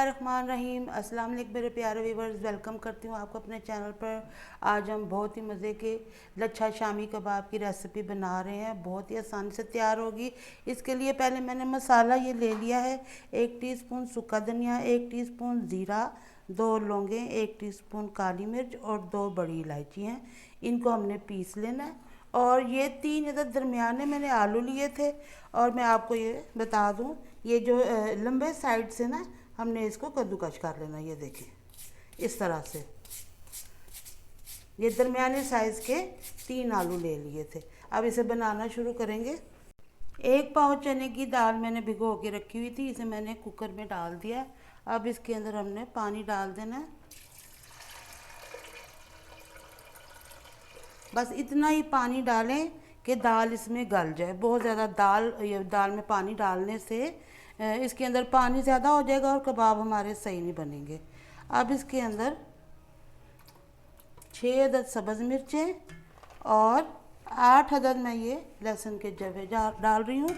बिस्मिल्लाहिर्रहमानिर्रहीम। अस्सलाम वालेकुम मेरे प्यारे व्यूवर्स, वेलकम करती हूँ आपको अपने चैनल पर। आज हम बहुत ही मज़े के लच्छा शामी कबाब की रेसिपी बना रहे हैं। बहुत ही आसानी से तैयार होगी। इसके लिए पहले मैंने मसाला ये ले लिया है। 1 टीस्पून सूखा धनिया, 1 टीस्पून ज़ीरा, 2 लौंगें, 1 टीस्पून काली मिर्च और 2 बड़ी इलायची हैं। इनको हमने पीस लेना है। और ये 3 अदद दरमियाने मैंने आलू लिए थे। और मैं आपको ये बता दूं, ये जो लंबे साइड से ना हमने इसको कद्दूकश कर लेना। ये देखिए इस तरह से ये दरमियाने साइज़ के 3 आलू ले लिए थे। अब इसे बनाना शुरू करेंगे। 1 पाव चने की दाल मैंने भिगो के रखी हुई थी, इसे मैंने कुकर में डाल दिया। अब इसके अंदर हमने पानी डाल देना है। बस इतना ही पानी डालें कि दाल इसमें गल जाए। बहुत ज़्यादा दाल में पानी डालने से इसके अंदर पानी ज़्यादा हो जाएगा और कबाब हमारे सही नहीं बनेंगे। अब इसके अंदर 6 अदद सब्ज़ मिर्चें और 8 अदद मैं ये लहसुन के जवे डाल रही हूँ।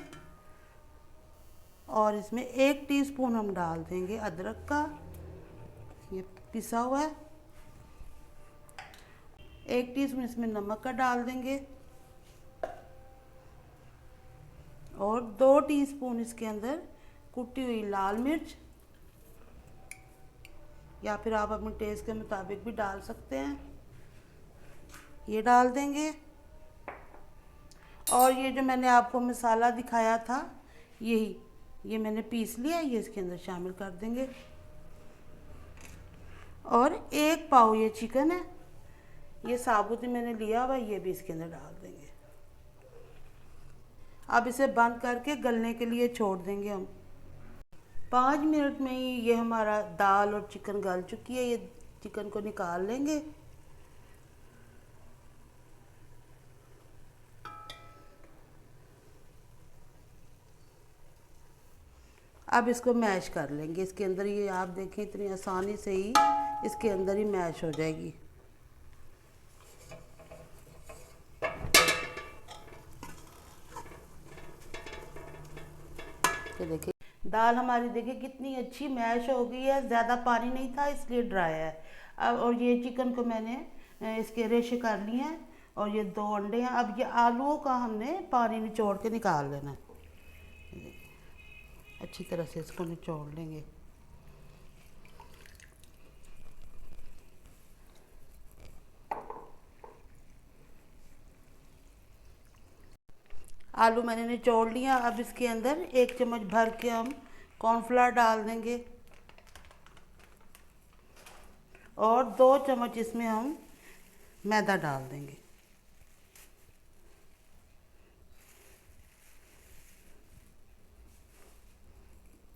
और इसमें 1 टीस्पून हम डाल देंगे अदरक का, ये पिसा हुआ है। 1 टीस्पून इसमें नमक का डाल देंगे और 2 टीस्पून इसके अंदर कुटी हुई लाल मिर्च, या फिर आप अपने टेस्ट के मुताबिक भी डाल सकते हैं, ये डाल देंगे। और ये जो मैंने आपको मसाला दिखाया था ये मैंने पीस लिया, ये इसके अंदर शामिल कर देंगे। और 1 पाव ये चिकन है, ये साबुत ही मैंने लिया हुआ, ये भी इसके अंदर डाल देंगे। अब इसे बंद करके गलने के लिए छोड़ देंगे हम। 5 मिनट में ही ये हमारा दाल और चिकन गल चुकी है। ये चिकन को निकाल लेंगे। अब इसको मैश कर लेंगे। इसके अंदर ये आप देखें इतनी आसानी से ही इसके अंदर ही मैश हो जाएगी। ये देखिए दाल हमारी देखिए कितनी अच्छी मैश हो गई है। ज़्यादा पानी नहीं था इसलिए ड्राई है। अब और ये चिकन को मैंने इसके रेशे कर लिए हैं और ये 2 अंडे हैं। अब ये आलूओं का हमने पानी निचोड़ के निकाल लेना है। अच्छी तरह से इसको निचोड़ लेंगे। आलू मैंने निचोड़ लिया। अब इसके अंदर 1 चम्मच भर के हम कॉर्नफ्लावर डाल देंगे और 2 चम्मच इसमें हम मैदा डाल देंगे।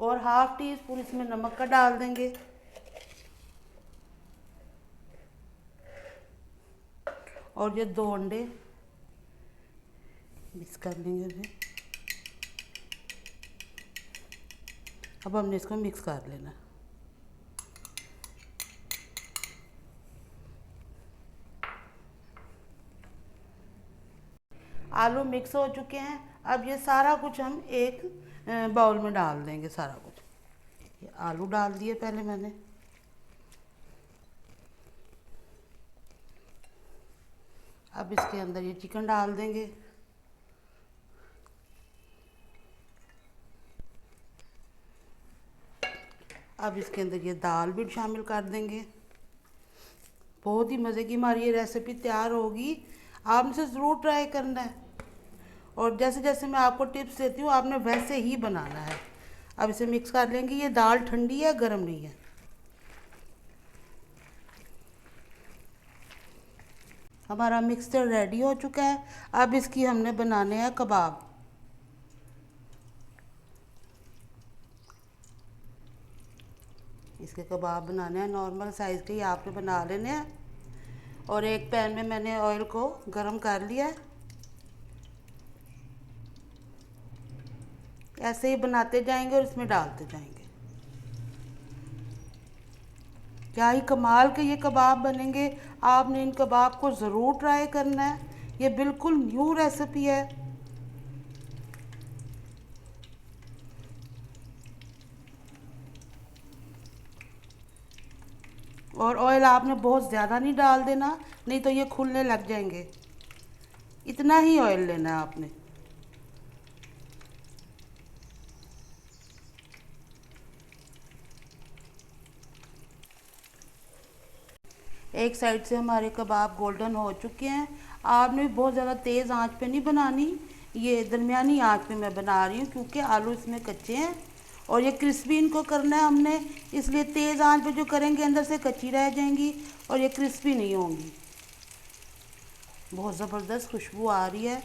और ½ टीस्पून इसमें नमक का डाल देंगे। और ये 2 अंडे मिक्स कर लेंगे इसे। अब हमने इसको मिक्स कर लेना। आलू मिक्स हो चुके हैं। अब ये सारा कुछ हम एक बाउल में डाल देंगे। सारा कुछ ये आलू डाल दिए पहले मैंने। अब इसके अंदर ये चिकन डाल देंगे। अब इसके अंदर ये दाल भी शामिल कर देंगे। बहुत ही मज़े की हमारी ये रेसिपी तैयार होगी। आपने इसे ज़रूर ट्राई करना है और जैसे जैसे मैं आपको टिप्स देती हूँ आपने वैसे ही बनाना है। अब इसे मिक्स कर लेंगे। ये दाल ठंडी है, गर्म नहीं है। हमारा मिक्सचर रेडी हो चुका है। अब इसकी हमने बनाने हैं कबाब। इसके कबाब बनाने हैं नॉर्मल साइज़ के, आपने बना लेने हैं। और एक पैन में मैंने ऑयल को गरम कर लिया है। ऐसे ही बनाते जाएंगे और इसमें डालते जाएंगे। क्या ही कमाल के ये कबाब बनेंगे। आपने इन कबाब को ज़रूर ट्राई करना है। ये बिल्कुल न्यू रेसिपी है। और ऑयल आपने बहुत ज़्यादा नहीं डाल देना, नहीं तो ये खुलने लग जाएंगे। इतना ही ऑयल लेना है आपने। एक साइड से हमारे कबाब गोल्डन हो चुके हैं। आपने भी बहुत ज़्यादा तेज़ आंच पे नहीं बनानी, ये दरमियानी आंच पे मैं बना रही हूँ क्योंकि आलू इसमें कच्चे हैं और ये क्रिस्पी इनको करना है हमने, इसलिए तेज़ आंच पे जो करेंगे अंदर से कच्ची रह जाएंगी और ये क्रिस्पी नहीं होंगी। बहुत ज़बरदस्त खुशबू आ रही है।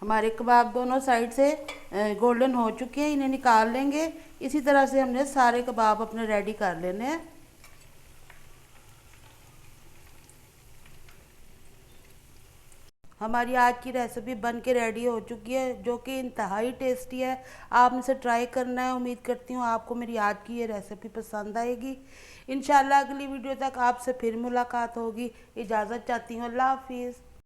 हमारे कबाब दोनों साइड से गोल्डन हो चुके हैं, इन्हें निकाल लेंगे। इसी तरह से हमने सारे कबाब अपने रेडी कर लेने हैं। हमारी आज की रेसिपी बन के रेडी हो चुकी है, जो कि इंतहाई टेस्टी है। आप इसे ट्राई करना है। उम्मीद करती हूँ आपको मेरी आज की ये रेसिपी पसंद आएगी। इंशाल्लाह अगली वीडियो तक आपसे फिर मुलाकात होगी। इजाज़त चाहती हूँ। अल्लाह हाफिज़।